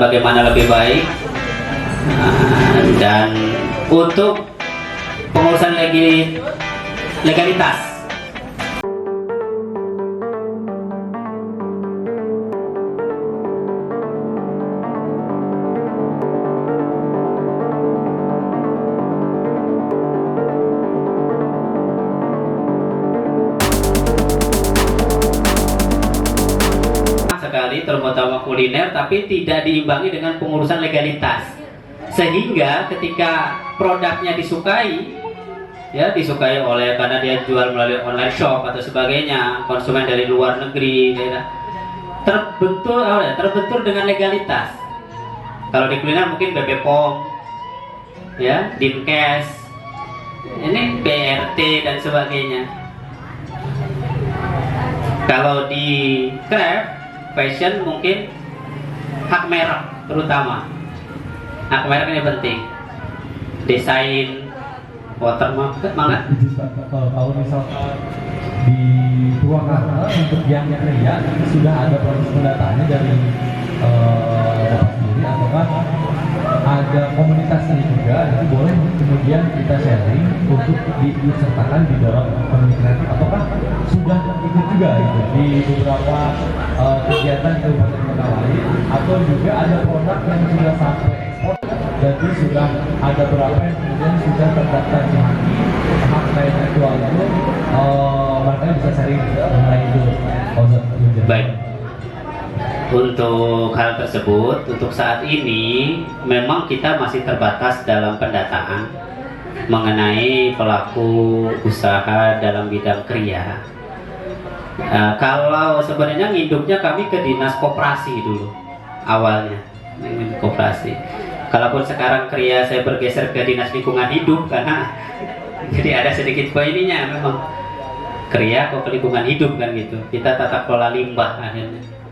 bagaimana lebih baik. Dan untuk pengurusan legalitas, sekali terutama kuliner, tapi tidak diimbangi dengan pengurusan legalitas, sehingga ketika produknya disukai, ya disukai oleh karena dia jual melalui online shop atau sebagainya, konsumen dari luar negeri, ya, terbentur dengan legalitas. Kalau di kuliner mungkin BP POM, ya, Dinkes, ini BRT dan sebagainya. Kalau di craft fashion mungkin hak merek, terutama hak merek ini penting. Desain, watermark, mana? Kalau misalkan di Purwakarta untuk yang kria sudah ada proses pendataannya dari Bapak sendiri, ataukah ada komunitasnya juga, jadi boleh kemudian kita sharing untuk disertakan di dalam ekonomi kreatif, ataukah sudah ikut juga gitu, di beberapa kegiatan Kabupaten Kota lain, atau juga ada produk yang sudah sampai ekspor, jadi sudah ada berapa yang kemudian sudah terdaftar di hak intelektual itu, mereka bisa sharing mengenai itu. Baik. Untuk hal tersebut, untuk saat ini memang kita masih terbatas dalam pendataan mengenai pelaku usaha dalam bidang kria. Kalau sebenarnya nginduknya kami ke dinas koperasi dulu awalnya, koperasi. Kalaupun sekarang kria saya bergeser ke dinas lingkungan hidup karena jadi ada sedikit poinnya, memang kria kok ke lingkungan hidup kan gitu. Kita tata kelola limbah akhirnya.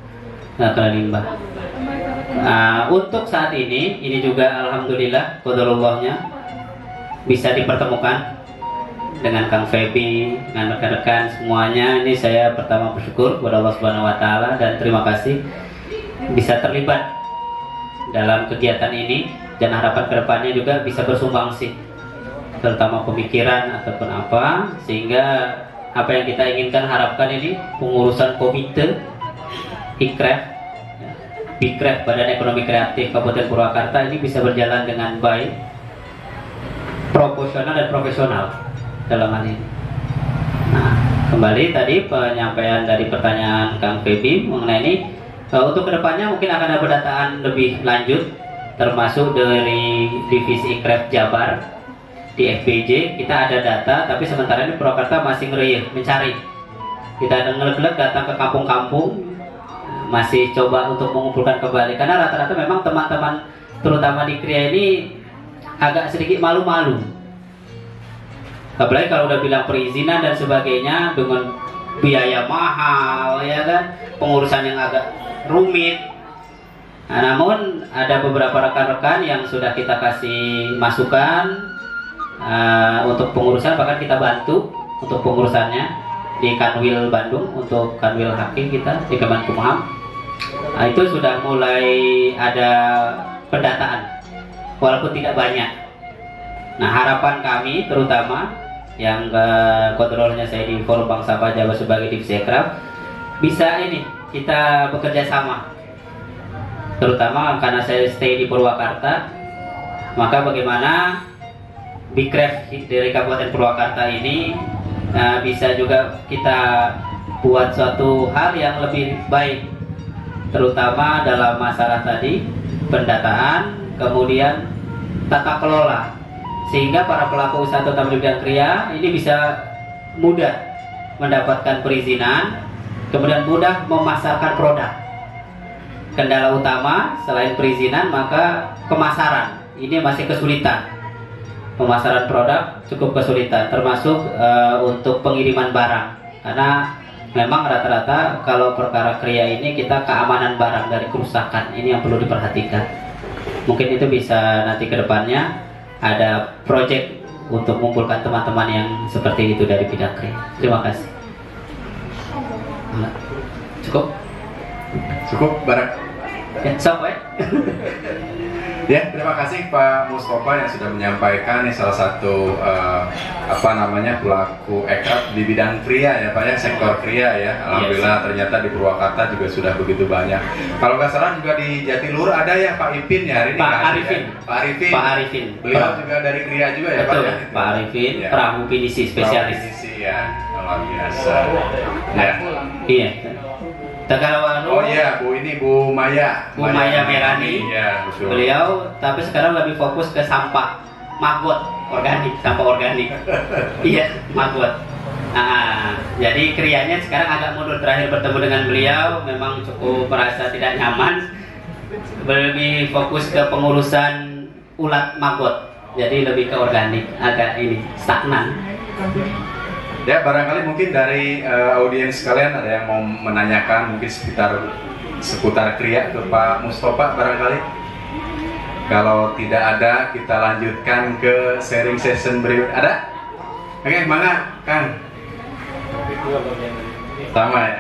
Limbah. Untuk saat ini juga alhamdulillah qadarullahnya bisa dipertemukan dengan Kang Febi, dengan rekan-rekan semuanya. Ini saya pertama bersyukur kepada Allah Subhanahu wa taala dan terima kasih bisa terlibat dalam kegiatan ini, dan harapan kedepannya juga bisa bersumbangsi terutama pemikiran ataupun apa, sehingga apa yang kita inginkan harapkan ini pengurusan komite Bikref, Badan Ekonomi Kreatif Kabupaten Purwakarta ini bisa berjalan dengan baik, proporsional dan profesional dalam hal ini. Nah, kembali tadi penyampaian dari pertanyaan Kang Febi mengenai ini, untuk kedepannya mungkin akan ada pendataan lebih lanjut, termasuk dari divisi Ikref Jabar di FBJ. Kita ada data, tapi sementara ini Purwakarta masih mencari. Kita ada ngeleg-ngeleg datang ke kampung-kampung, masih coba untuk mengumpulkan kembali, karena rata-rata memang teman-teman terutama di kria ini agak sedikit malu-malu, apalagi kalau udah bilang perizinan dan sebagainya dengan biaya mahal, ya kan, pengurusan yang agak rumit. Namun ada beberapa rekan-rekan yang sudah kita kasih masukan untuk pengurusan, bahkan kita bantu untuk pengurusannya di Kanwil Bandung, untuk Kanwil Hakim kita di Kemenkumham. Itu sudah mulai ada pendataan walaupun tidak banyak. Nah, harapan kami terutama yang kontrolnya saya di Forum Bank Sampah Jawa sebagai Divisi Ekraf, bisa ini kita bekerja sama, terutama karena saya stay di Purwakarta, maka bagaimana Bikref dari Kabupaten Purwakarta ini bisa juga kita buat suatu hal yang lebih baik, terutama dalam masalah tadi pendataan, kemudian tata kelola, sehingga para pelaku usaha terutama di bidang kria ini bisa mudah mendapatkan perizinan, kemudian mudah memasarkan produk. Kendala utama selain perizinan maka pemasaran, ini masih kesulitan. Pemasaran produk cukup kesulitan, termasuk untuk pengiriman barang, karena memang rata-rata kalau perkara kria ini kita keamanan barang dari kerusakan, ini yang perlu diperhatikan. Mungkin itu bisa nanti ke depannya ada proyek untuk mengumpulkan teman-teman yang seperti itu dari bidang kria. Terima kasih. Cukup? Cukup, Barak. Ya, sok we. Ya, terima kasih Pak Mustafa yang sudah menyampaikan nih salah satu pelaku ekraf di bidang kriya ya Pak ya, sektor kriya ya. Alhamdulillah ternyata di Purwakarta juga sudah begitu banyak. Kalau nggak salah juga di Jatiluhur ada ya Pak Ipin ya hari ini. Pak kan? Arifin. Pak Arifin. Pak Arifin. Beliau juga dari kriya juga ya Pak Betul, ya. Pak Arifin, Ya. perahu pinisi spesialis. Provinsi ya, luar biasa. Ya. Iya. Tegalwaru. Oh iya, Bu Maya. Bu Maya Merani. Iya, betul. Beliau tapi sekarang lebih fokus ke sampah maggot organik, sampah organik. Iya, maggot. Nah, jadi krianya sekarang agak mundur. Terakhir bertemu dengan beliau memang cukup merasa tidak nyaman. Lebih fokus ke pengurusan ulat maggot. Jadi lebih ke organik, agak ini stagnan. Ya, barangkali mungkin dari audiens kalian ada yang mau menanyakan mungkin seputar kriya ke Pak Mustafa barangkali. Kalau tidak ada, kita lanjutkan ke sharing session berikut. Ada? Oke, mana Kang? Sama ya?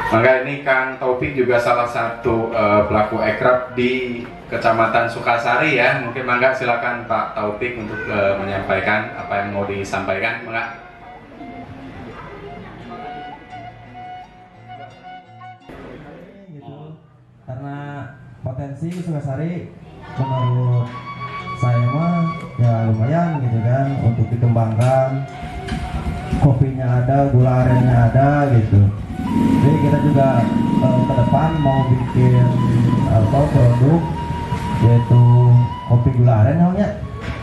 Maka ini Kang Taufik juga salah satu pelaku ekraf di Kecamatan Sukasari ya. Mungkin mangga silakan Pak Taufik untuk menyampaikan apa yang mau disampaikan. Mangga. Gitu. Karena potensi Sukasari menurut saya mah ya lumayan gitu kan untuk dikembangkan. Kopinya ada, gula arennya ada gitu. Jadi kita juga ke depan mau bikin produk yaitu kopi gula aren namanya.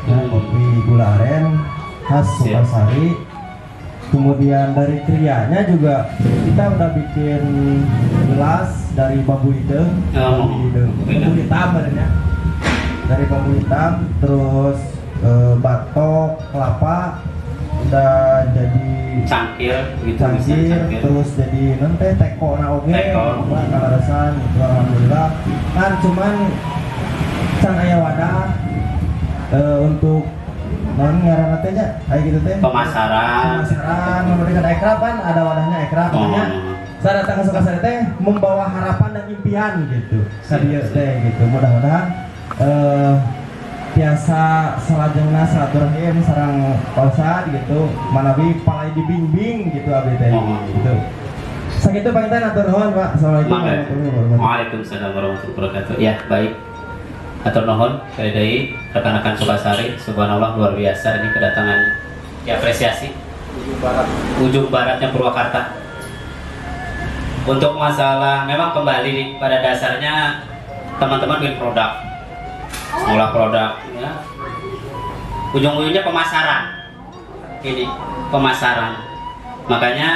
Nah, kopi gula aren khas Sukasari. Kemudian dari krianya juga kita udah bikin gelas dari bambu hitam, bambu hitam badannya. Dari bambu hitam, terus batok kelapa udah jadi Cangkir gitu. cangkir, terus jadi nanti teko na oge kalarasan gitu alhamdulillah. Kan cuman can aya wadah untuk non ngaranna teh nya aya gitu teh Pemasaran. memberikan ekraf kan ada wadahnya ekraf nya. Saya datang ke Sukasari teh membawa harapan dan impian gitu. Sadia teh gitu. Mudah-mudahan biasa salajengna silaturahim sareng pausad gitu manawi palai dibimbing gitu abdi teh gitu. Sakitu panginten atur nuhun Pak. Assalamualaikum warahmatullahi wabarakatuh. Waalaikumsalam warahmatullahi wabarakatuh. Ya, baik. Atur nuhun sekali deui rekan-rekan Sukasari, subhanallah luar biasa ini kedatangan diapresiasi ujung baratnya Purwakarta. Untuk masalah memang kembali pada dasarnya teman-teman bikin produk, olah produk ya. Ujung-ujungnya pemasaran. Ini pemasaran. Makanya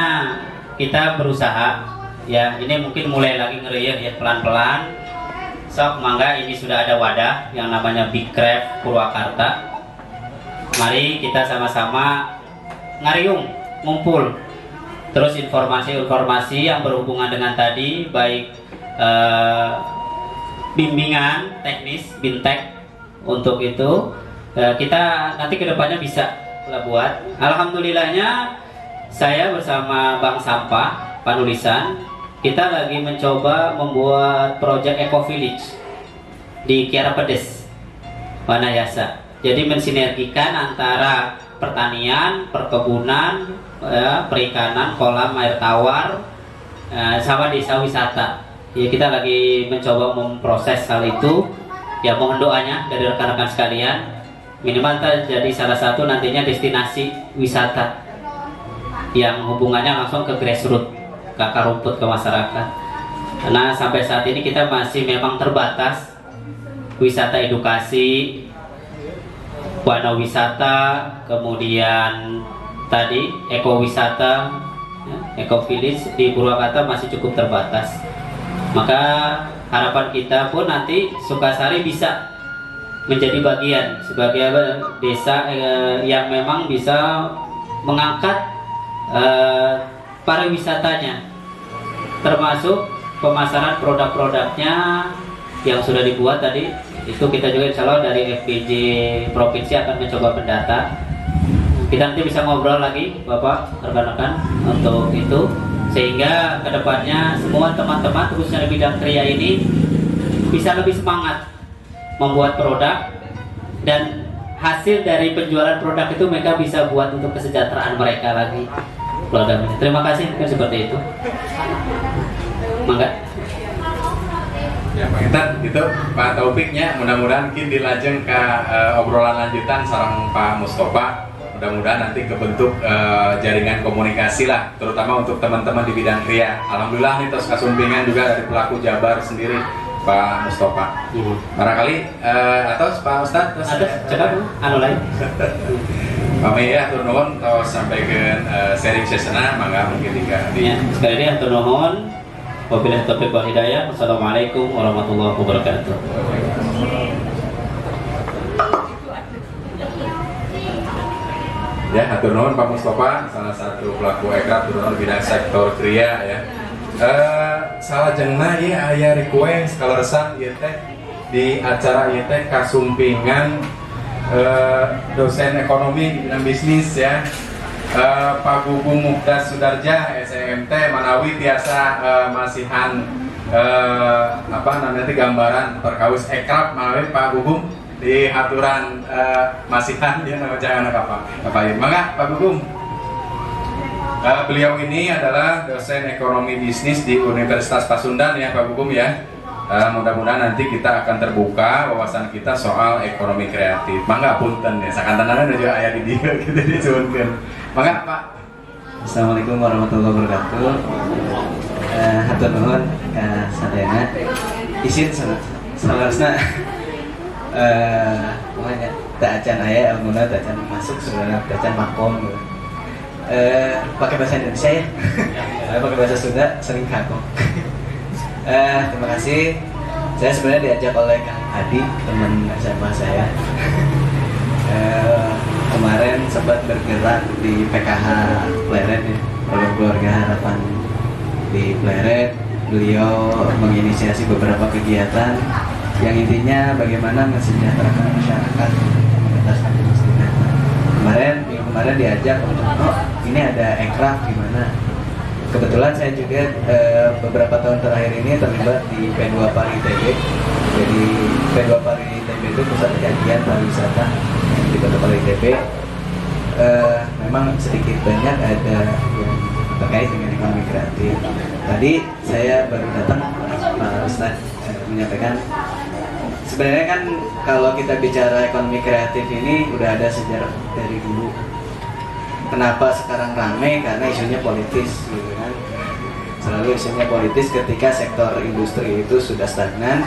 kita berusaha ya, ini mungkin mulai lagi ngeriuh ya pelan-pelan. Sok mangga ini sudah ada wadah yang namanya Big Craft Purwakarta. Mari kita sama-sama ngariung, ngumpul. Terus informasi-informasi yang berhubungan dengan tadi baik bimbingan teknis, bintek untuk itu kita nanti kedepannya bisa buat. Alhamdulillahnya saya bersama Bank Sampah Panulisan kita lagi mencoba membuat proyek Eco Village di Kiara Pedes, Wanayasa. Jadi mensinergikan antara pertanian, perkebunan, perikanan, kolam air tawar, sama desa wisata. Ya, kita lagi mencoba memproses hal itu. Ya, mohon doanya dari rekan-rekan sekalian. Minimal jadi salah satu nantinya destinasi wisata yang hubungannya langsung ke grassroots, ke akar rumput, ke masyarakat. Karena sampai saat ini kita masih memang terbatas wisata edukasi, wana wisata, kemudian tadi ekowisata, eco village di Purwakarta masih cukup terbatas. Maka harapan kita pun nanti Sukasari bisa menjadi bagian sebagai desa yang memang bisa mengangkat pariwisatanya, termasuk pemasaran produk-produknya yang sudah dibuat tadi. Itu kita juga insya Allah dari FBJ Provinsi akan mencoba mendata Kita nanti bisa ngobrol lagi Bapak, rekan-rekan untuk itu, sehingga kedepannya semua teman-teman khususnya di bidang kriya ini bisa lebih semangat membuat produk, dan hasil dari penjualan produk itu mereka bisa buat untuk kesejahteraan mereka lagi. Terima kasih, mungkin seperti itu. Mangga. Ya Pak Intan, gitu Pak Taufiknya, mudah-mudahan mungkin dilajeng ke obrolan lanjutan sareng Pak Mustofa. Mudah-mudahan nanti kebentuk jaringan komunikasi lah, terutama untuk teman-teman di bidang kriya. Alhamdulillah nih terus kasumpingan juga dari pelaku Jabar sendiri, Pak Mustofa. Barangkali atau Pak Ustadz terus Ada cakap anu lain. Kami ya atur nuhun terus sampaikan sharing session-na, mangga mungkin juga Ya, sekali lagi atur nuhun. Wabillahi taufiq wal hidayah. Wassalamualaikum warahmatullahi wabarakatuh. Ya, atur nuhun Pak Mustofa, salah satu pelaku ekraf terutama bidang sektor kriya ya. Salah jengna ya aya request kalau resah ieu teh di acara ieu teh kasumpingan dosen ekonomi di bidang bisnis ya. Pak Gugum Muhdas Sudarja SMT Manawi biasa masihan apa namanya gambaran perkawis ekraf Manawi Pak Gugum di aturan masihan dia nama jangan apa ya mangga Pak Gugum. Beliau ini adalah dosen ekonomi bisnis di Universitas Pasundan ya Pak Gugum ya. Mudah-mudahan nanti kita akan terbuka wawasan kita soal ekonomi kreatif. Mangga punten ya, sakantanana juga aya di dia gitu disebutkan. Mangga Pak. Assalamualaikum warahmatullahi wabarakatuh. Hatur nuhun ka sadayana. Isin salasna pokoknya tak acan aya almuna tak acan masuk sebenarnya tak acan makom gitu. Pakai bahasa Indonesia ya. Pakai bahasa Sunda sering kagok. Terima kasih. Saya sebenarnya diajak oleh Kang Adi, teman SMA saya. Kemarin sempat bergerak di PKH Pleret ya, Program Keluarga Harapan di Pleret. Beliau menginisiasi beberapa kegiatan yang intinya bagaimana mensejahterakan masyarakat, mengentaskan kemiskinan. Kemarin diajak untuk ini ada ekraf gimana. Kebetulan saya juga beberapa tahun terakhir ini terlibat di P2 Pari ITB. Jadi P2 Pari ITB itu pusat kajian pariwisata di Kota Pari ITB. Memang sedikit banyak ada yang terkait dengan ekonomi kreatif. Tadi saya baru datang Pak Ustadz menyampaikan sebenarnya kan kalau kita bicara ekonomi kreatif ini udah ada sejarah dari dulu. Kenapa sekarang ramai? Karena isunya politis gitu kan. Selalu isunya politis ketika sektor industri itu sudah stagnan,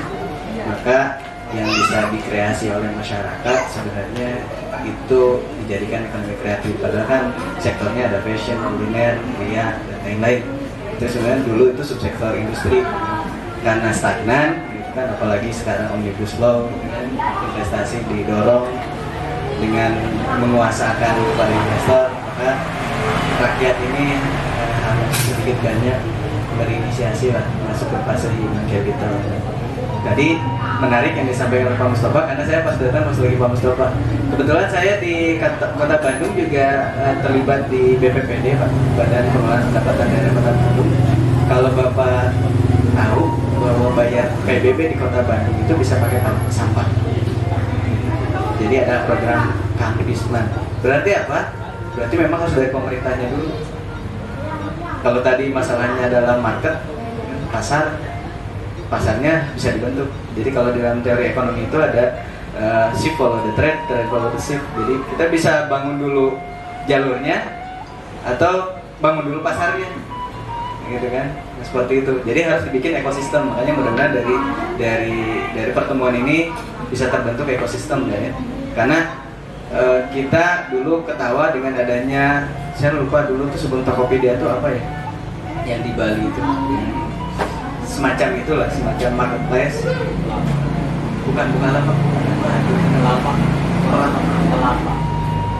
maka yang bisa dikreasi oleh masyarakat sebenarnya itu dijadikan ekonomi kreatif. Padahal kan sektornya ada fashion, kuliner, kriya, dan lain-lain. Itu sebenarnya dulu itu subsektor industri. Karena stagnan, gitu kan, apalagi sekarang omnibus law, kan, investasi didorong dengan menguasakan kepada investor, maka rakyat ini harus sedikit banyak berinisiasi lah masuk ke fase human capital. Tadi menarik yang disampaikan oleh Pak Mustofa, karena saya pas datang pas lagi Pak Mustofa. Kebetulan saya di Kota Bandung juga terlibat di BPPD, Pak, Badan Pengelolaan Pendapatan Daerah Kota Bandung. Kalau Bapak tahu bahwa bayar PBB di Kota Bandung itu bisa pakai sampah. Jadi ada program Kampisman. Berarti apa? Berarti memang harus dari pemerintahnya dulu. Kalau tadi masalahnya adalah market, pasarnya bisa dibentuk. Jadi kalau di dalam teori ekonomi itu ada shift follow the trend, trend follow the shift. Jadi kita bisa bangun dulu jalurnya atau bangun dulu pasarnya, gitu kan? Nah, seperti itu. Jadi harus dibikin ekosistem. Makanya mudah-mudahan dari pertemuan ini bisa terbentuk ekosistem ya. Karena kita dulu ketawa dengan adanya, saya lupa dulu tuh sebelum Tokopedia itu apa ya, yang di Bali itu semacam itulah, semacam marketplace, bukan apa,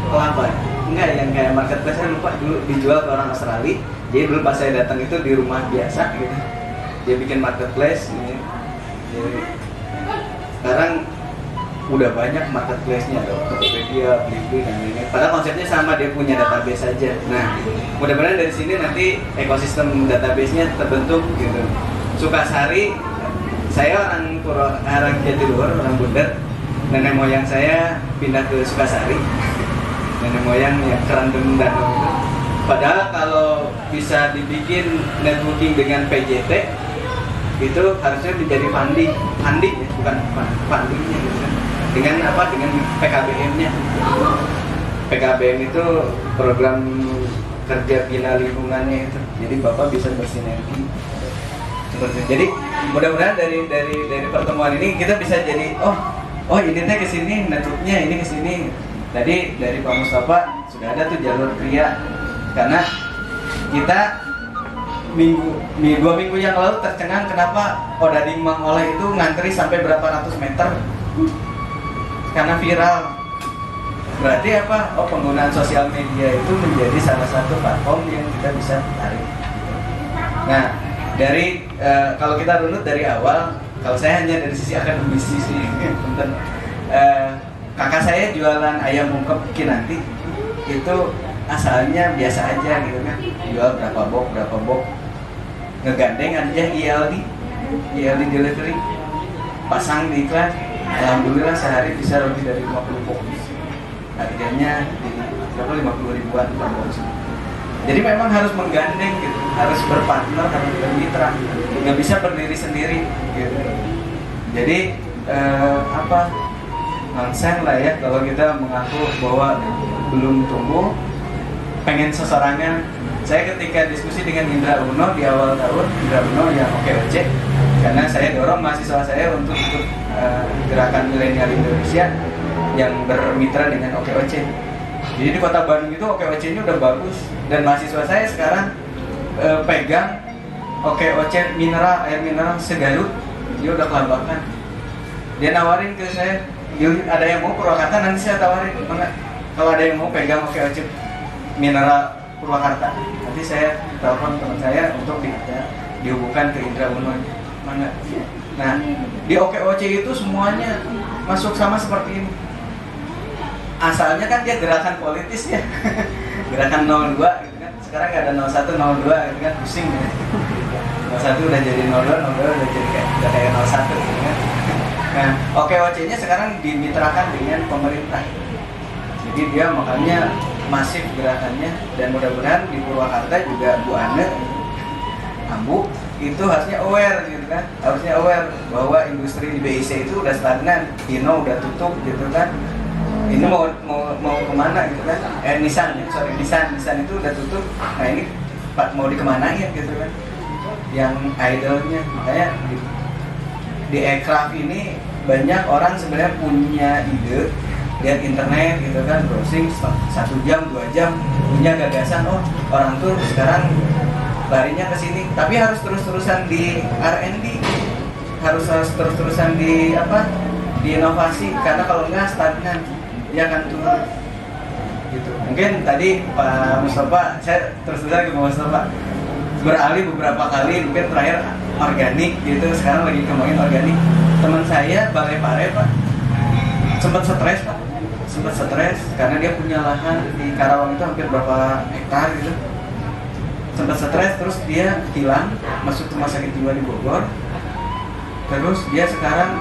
kelapa, enggak, yang kayak marketplace. Saya lupa, dulu dijual ke orang Australia. Jadi dulu pas saya datang itu di rumah biasa gitu, dia bikin marketplace gitu. Jadi sekarang udah banyak marketplace-nya, ada Tokopedia, Blibli dan lain-lain. Padahal konsepnya sama, dia punya database saja. Nah, mudah-mudahan dari sini nanti ekosistem database-nya terbentuk gitu. Sukasari, saya orang Jatiluhur, orang Bundar. Nenek moyang saya pindah ke Sukasari. Nenek moyang yang Kerandeng Danau itu. Padahal kalau bisa dibikin networking dengan PJT, itu harusnya menjadi funding ya, bukan fundingnya gitu kan. Dengan apa? Dengan PKBM-nya. PKBM itu program kerja bina lingkungannya itu. Jadi Bapak bisa bersinergi. Jadi mudah-mudahan dari pertemuan ini kita bisa jadi oh ini teh kesini, networknya ini kesini. Tadi dari Pak Mustafa sudah ada tuh jalur pria, karena kita dua minggu yang lalu tercengang kenapa Odading Mang Oleh itu ngantri sampai berapa ratus meter karena viral. Berarti apa? Penggunaan sosial media itu menjadi salah satu platform yang kita bisa tarik. Nah, dari kalau kita runut dari awal, kalau saya hanya dari sisi akademis sih, punten. Kakak saya jualan ayam ungkep Kinanti itu asalnya biasa aja gitu kan, jual berapa box, ngegandeng aja ILD delivery, pasang di iklan, alhamdulillah sehari bisa lebih dari 50 box, harganya di 50 ribuan per box. Jadi memang harus menggandeng gitu, harus berpartner, harus bermitra, nggak bisa berdiri sendiri gitu. Jadi nonsen lah ya kalau kita mengaku bahwa belum tumbuh, pengen seserangan. Saya ketika diskusi dengan Indra Uno di awal tahun, Indra Uno yang OKOC, karena saya dorong mahasiswa saya untuk ikut gerakan milenial Indonesia yang bermitra dengan OKOC. Jadi di kota Bandung itu OKOC-nya udah bagus, dan mahasiswa saya sekarang pegang OKOC mineral, air mineral segarut, dia udah kelabakan. Dia nawarin ke saya, ada yang mau Purwakarta, nanti saya tawarin, kalau ada yang mau pegang OKOC mineral Purwakarta, nanti saya telepon teman saya untuk dihubungkan ke Indra Uno. Mana? Nah, di OKOC itu semuanya masuk sama seperti ini. Asalnya kan dia gerakan politis ya, gerakan 02 gitu kan. Sekarang nggak ada 01, 02 gitu kan, pusing ya. 01 udah jadi 02, 02 udah jadi kayak 01 gitu kan. Nah, OKOC-nya sekarang dimitrakan dengan pemerintah. Jadi dia makanya masif gerakannya, dan mudah-mudahan di Purwakarta juga Bu Ane, Ambu itu harusnya aware gitu kan, harusnya aware bahwa industri di BIC itu udah stagnan, Hino udah tutup gitu kan. Ini mau kemana gitu kan? Nissan itu udah tutup. Nah ini mau dikemanain gitu kan? Yang idolnya, makanya di aircraft ini banyak orang sebenarnya punya ide, lihat internet gitu kan, browsing 1 jam 2 jam, punya gagasan, orang tuh sekarang larinya ke sini, tapi harus terus-terusan di R&D, harus terus-terusan di inovasi, karena kalau enggak stagnan, dia akan turun gitu. Mungkin tadi Pak Mustafa, saya terus-terusan ke Pak Mustafa, beralih beberapa kali, mungkin terakhir organik gitu, sekarang lagi kembangin organik. Teman saya Balai Pare Pak, sempat stres karena dia punya lahan di Karawang itu hampir berapa hektar gitu. Sempat stres, terus dia hilang, masuk rumah sakit jiwa di Bogor. Terus dia sekarang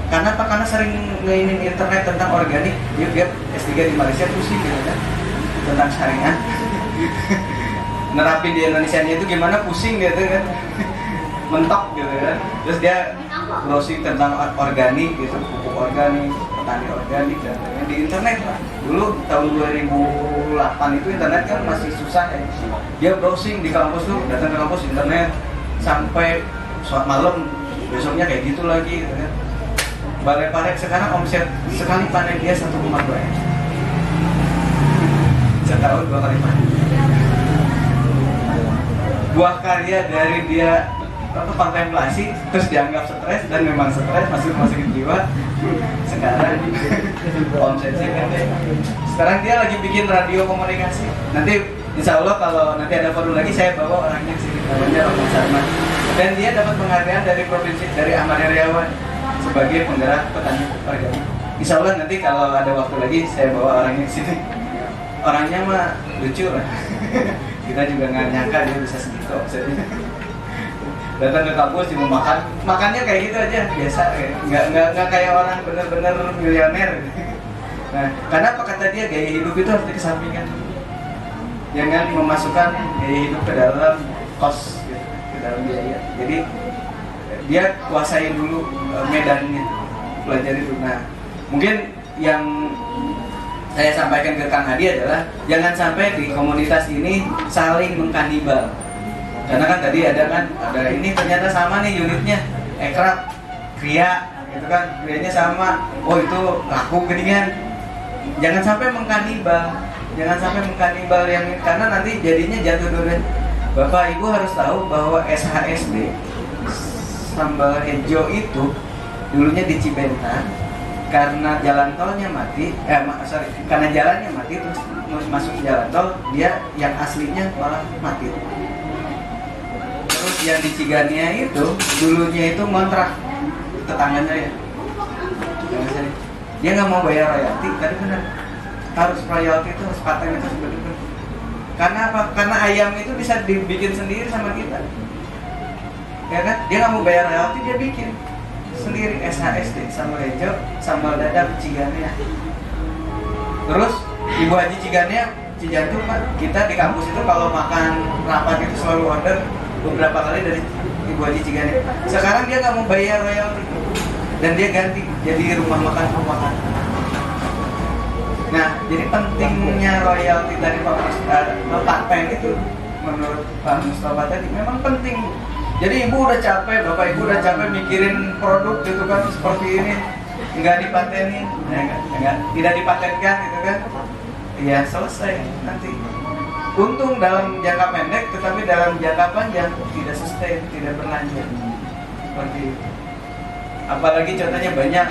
karena sering mainin internet tentang organik, dia S3 di Malaysia, pusing gitu kan tentang syariah. Nerapin di Indonesia-nya itu gimana, pusing gitu kan. Mentok gitu kan. Terus dia browsing tentang organik gitu, pupuk organik, petani organik dan lain-lain di internet Pak. Dulu tahun 2008 itu internet kan masih susah ya. Dia browsing di kampus tuh, datang ke kampus internet sampai suat malam, besoknya kayak gitu lagi gitu kan. Balai Pare sekarang omset sekali panen dia 1,2 M. Setahun 2 kali panen. Buah karya dari dia kontemplasi, terus dianggap stres, dan memang stres, masuk rumah sakit jiwa. Sekarang omsetnya gede. Sekarang dia lagi bikin radio komunikasi. Nanti insya Allah kalau nanti ada forum lagi, saya bawa orangnya sini, namanya Romo Sarman. Dan dia dapat penghargaan dari provinsi, dari Ahmad Heriawan. sebagai penggerak petani organik. Insya Allah nanti kalau ada waktu lagi saya bawa orangnya ke sini. Orangnya mah lucu lah. Kita juga nggak nyangka dia bisa segitu omsetnya. Datang ke kampus cuma makannya kayak gitu aja biasa, nggak kayak orang bener-bener miliuner. Nah, karena apa kata dia, gaya hidup itu harus dikesampingkan. Jangan memasukkan gaya hidup ke dalam kos, gitu, ke dalam biaya. Jadi dia kuasai dulu medannya, pelajari dulu. Nah, mungkin yang saya sampaikan ke Kang Hadi adalah jangan sampai di komunitas ini saling mengkanibal. Karena kan tadi ada ini ternyata sama nih unitnya, ekrab, kria, gitu kan, krianya sama. Oh itu laku geningan. Jangan sampai mengkanibal yang karena nanti jadinya jatuh dulu. Bapak Ibu harus tahu bahwa SHSD Sambal Hejo itu dulunya di Cibentang, karena jalan tolnya mati, karena jalannya mati terus masuk jalan tol, dia yang aslinya malah mati. Terus yang di Cigania itu dulunya itu ngontrak tetangganya ya. Dia nggak mau bayar royalti, tapi benar harus royalti itu harus paten itu benar. Karena apa? Karena ayam itu bisa dibikin sendiri sama kita. Ya kan? Dia nggak mau bayar royalti, dia bikin sendiri SHSD, sambal hijau, sambal dadar Cigania. Terus Ibu Haji Cigania, Cijantung Pak, kita di kampus itu kalau makan rapat itu selalu order beberapa kali dari Ibu Haji Cigania. Sekarang dia nggak mau bayar royalti dan dia ganti jadi rumah makan. Nah, jadi pentingnya royalti dari Pak Pen itu menurut Pak Mustafa tadi memang penting. Jadi ibu udah capek, bapak ibu udah capek mikirin produk gitu kan seperti ini, nggak dipatenin, tidak dipatenkan gitu kan, ya selesai nanti. Untung dalam jangka pendek, tetapi dalam jangka panjang tidak sustain, tidak berlanjut seperti itu. Apalagi contohnya banyak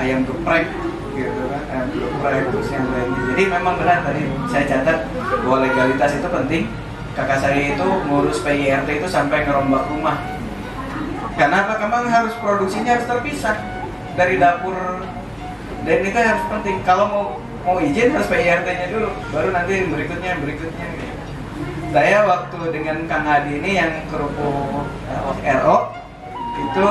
ayam geprek gitu kan, ayam geprek terus yang lainnya. Jadi memang benar tadi saya catat bahwa legalitas itu penting. Kakak saya itu ngurus PIRT itu sampai ngerombak rumah. Karena apa? Memang harus produksinya harus terpisah dari dapur, dan itu harus penting. Kalau mau izin harus PIRT-nya dulu, baru nanti berikutnya. Saya waktu dengan Kang Hadi ini yang kerupuk RO itu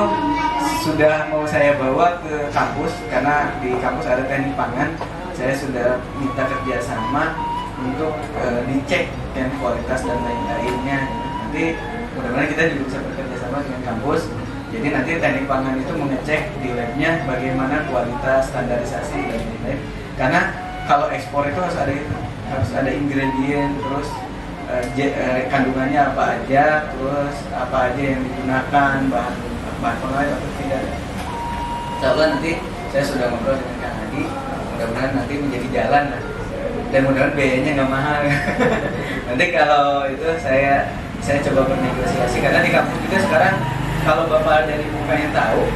sudah mau saya bawa ke kampus karena di kampus ada teknik pangan. Saya sudah minta kerjasama untuk dicek yang kualitas dan lain-lainnya. Nanti mudah-mudahan kita juga bisa bekerja sama dengan kampus. Jadi nanti teknik pangan itu mengecek di labnya bagaimana kualitas, standarisasi dan lain-lain. Karena kalau ekspor itu harus ada ingredient, terus kandungannya apa aja, terus apa aja yang digunakan, bahan pengawet atau tidak. Insyaallah nanti saya sudah ngobrol dengan Kang Hadi. Mudah-mudahan nanti menjadi jalan lah. Dan mudah-mudahan biayanya nggak mahal. Nanti kalau itu saya coba bernegosiasi karena di kampus juga sekarang kalau bapak dari pengen tahu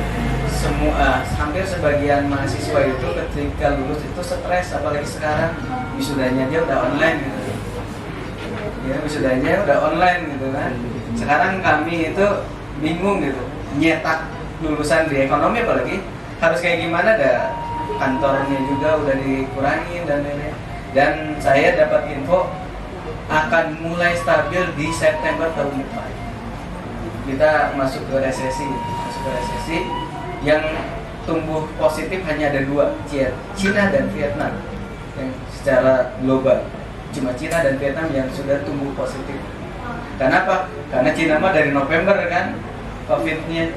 hampir sebagian mahasiswa itu ketika lulus itu stres, apalagi sekarang wisudanya aja udah online gitu. Ya wisudanya udah online gitu kan. Sekarang kami itu bingung gitu nyetak lulusan di ekonomi apalagi harus kayak gimana, ada kantornya juga udah dikurangi dan lain-lain. Dan saya dapat info akan mulai stabil di September tahun depan. Kita masuk ke resesi yang tumbuh positif hanya ada dua, Cina dan Vietnam yang secara global. Cuma Cina dan Vietnam yang sudah tumbuh positif. Kenapa? Karena Cina mah dari November kan COVID-nya.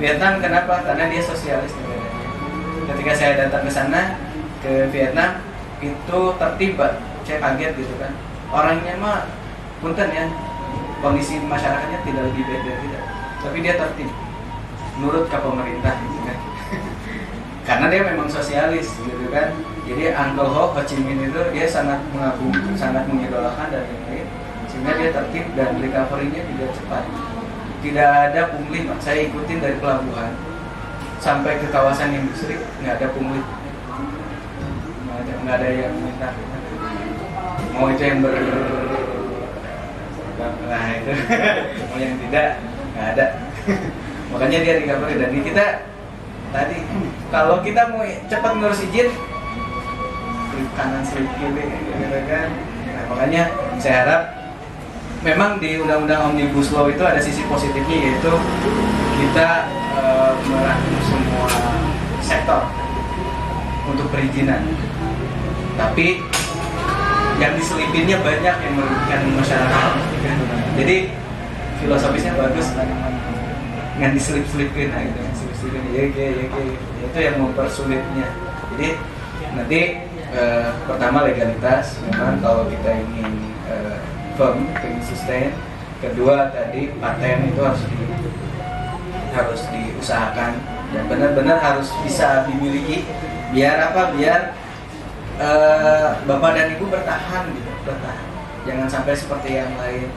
Vietnam kenapa? Karena dia sosialis negaranya. Ketika saya datang ke sana ke Vietnam itu tertib, saya kaget gitu kan. Orangnya mah punten ya, kondisi masyarakatnya tidak lebih baik dari kita, tapi dia tertib, nurut ke pemerintah gitu kan. Karena dia memang sosialis gitu kan. Jadi Uncle Ho Chi Minh itu dia sangat mengagumi, sangat mengidolakan dan lain-lain, sehingga dia tertib dan recovery-nya juga cepat. Tidak ada pungli, saya ikutin dari pelabuhan sampai ke kawasan industri, nggak ada pungli. Nggak ada yang minta, mau itu yang nah itu mau yang tidak nggak ada. makanya dia recovery. Dan kita tadi kalau kita mau cepat ngurus izin, slip kanan slip kiri gitu kan. Nah, makanya saya harap memang di undang-undang Omnibus Law itu ada sisi positifnya, yaitu kita merangkum semua sektor untuk perizinan. Tapi yang diselipinnya banyak yang merugikan masyarakat. Jadi filosofisnya bagus, nggak diselip-selipin, nah gitu, selip-selipin, ya itu yang mempersulitnya. Jadi nanti pertama legalitas, memang kalau kita ingin firm, ingin sustain. Kedua tadi paten itu harus diusahakan dan benar-benar harus bisa dimiliki. Biar apa? Biar bapak dan ibu bertahan gitu, bertahan. Jangan sampai seperti yang lain.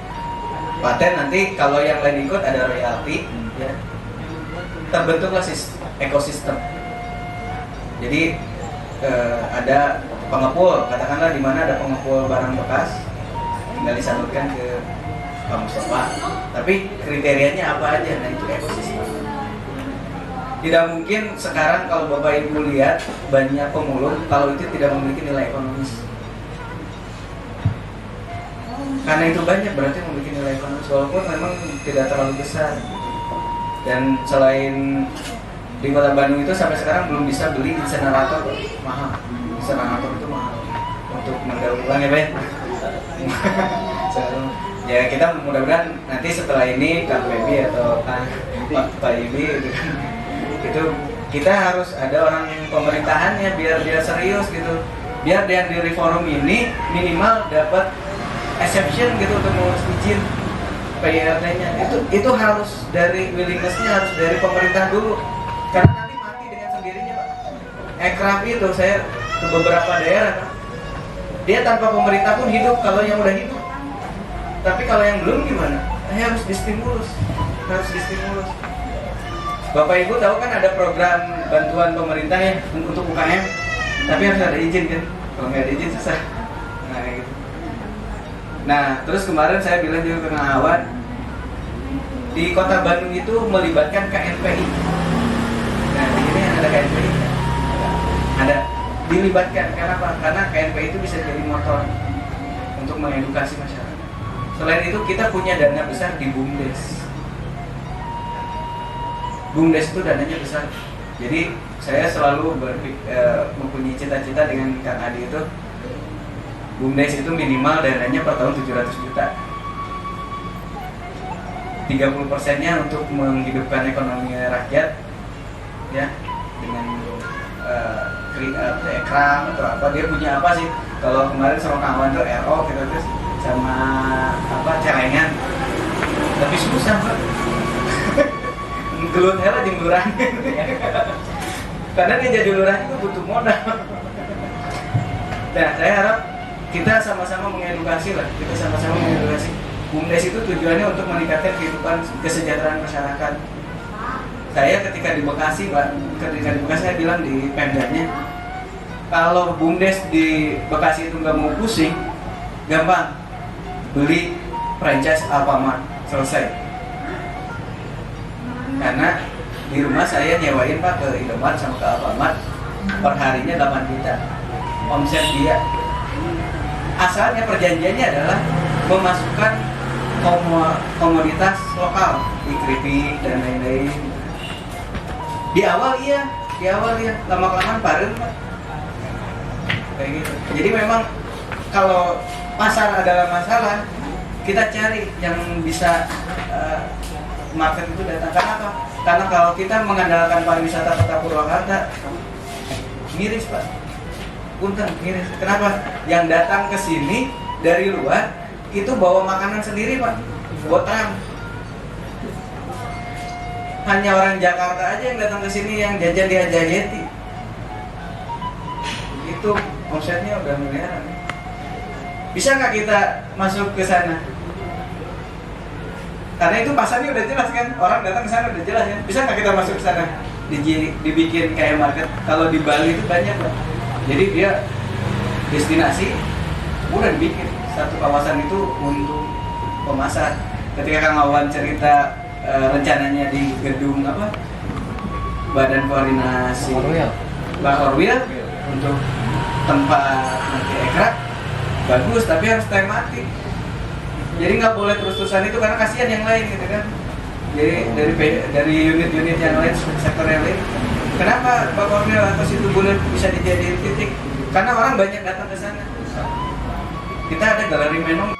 Paten nanti kalau yang lain ikut ada royalti, ya. Terbentuklah ekosistem. Jadi ada pengepul, katakanlah di mana ada pengepul barang bekas, tinggal disalurkan ke Pak Mustafa. Tapi kriterianya apa aja? Nah itu ekosistem. Tidak mungkin sekarang kalau Bapak Ibu lihat banyak pemulung kalau itu tidak memiliki nilai ekonomis. Karena itu banyak berarti memiliki nilai ekonomis walaupun memang tidak terlalu besar. Dan selain di Kota Bandung itu sampai sekarang belum bisa beli insenerator mahal. Insenerator itu mahal untuk mendaur ulang ya, Pak. Ya kita mudah-mudahan nanti setelah ini Kang Febi atau Pak Ibi itu kita harus ada orang pemerintahannya biar dia serius gitu, biar yang di reform ini minimal dapat exception gitu untuk mengurus izin PIRT-nya. Itu harus dari willingness-nya harus dari pemerintah dulu, karena nanti mati dengan sendirinya, Pak. Ekraf itu saya ke beberapa daerah, Pak. Dia tanpa pemerintah pun hidup kalau yang udah hidup. Tapi kalau yang belum gimana? Harus distimulus, harus distimulus. Bapak Ibu tahu kan ada program bantuan pemerintah ya untuk UKM, tapi harus ada izin kan? Kalau nggak ada izin susah. Nah gitu. Nah terus kemarin saya bilang juga ke Kang Awan, di Kota Bandung itu melibatkan KNPI. Nah di sini ada KNPI, ada dilibatkan. Kenapa? Karena KNPI itu bisa jadi motor untuk mengedukasi masyarakat. Selain itu kita punya dana besar di BUMDes. BUMDes itu dananya besar. Jadi saya selalu mempunyai cita-cita dengan Kang Adi itu, BUMDes itu minimal dananya per tahun 700 juta. 30%-nya untuk menghidupkan ekonomi rakyat, ya, dengan ekram atau apa, dia punya apa sih? Kalau kemarin sama Kang Awan tuh RO gitu terus sama apa celengan, tapi susah Pak. Gelut hela jeung lurah. Karena dia jadi lurah itu butuh modal. Nah, saya harap kita sama-sama mengedukasi lah, kita sama-sama mengedukasi. BUMDes itu tujuannya untuk meningkatkan kehidupan kesejahteraan masyarakat. Saya ketika di Bekasi, Pak, saya bilang di Pemdanya, kalau BUMDes di Bekasi itu nggak mau pusing, gampang, beli franchise Alfamart, selesai. Karena di rumah saya nyewain Pak ke Indomaret sama ke Alfamart, per harinya 8 juta omset dia. Asalnya perjanjiannya adalah memasukkan komoditas lokal, keripik dan lain-lain. Di awal iya, lama-kelamaan bareng Pak. Kayak gitu. Jadi memang kalau pasar adalah masalah, kita cari yang bisa market itu datang. Karena apa? Karena kalau kita mengandalkan pariwisata Kota Purwakarta, miris Pak, punten miris. Kenapa? Yang datang ke sini dari luar itu bawa makanan sendiri Pak, botram. Hanya orang Jakarta aja yang datang ke sini yang jajan di Hajayeti. Itu omsetnya udah miliaran. Bisa nggak kita masuk ke sana? Karena itu pasarnya udah jelas kan, orang datang ke sana udah jelas kan. Bisa nggak kita masuk ke sana? Dibikin kayak market. Kalau di Bali itu banyak Pak. Jadi dia destinasi udah dibikin satu kawasan itu untuk pemasar. Ketika Kang Awan cerita rencananya di gedung apa Badan Koordinasi Bang Orwil untuk tempat nanti ekrab bagus, tapi harus tematik. Jadi nggak boleh terus-terusan itu karena kasihan yang lain gitu kan. Jadi dari unit-unit yang lain, sektor yang lain, kenapa Bang Orwil atau situ boleh bisa dijadiin titik? Karena orang banyak datang ke sana. Kita ada galeri Menong.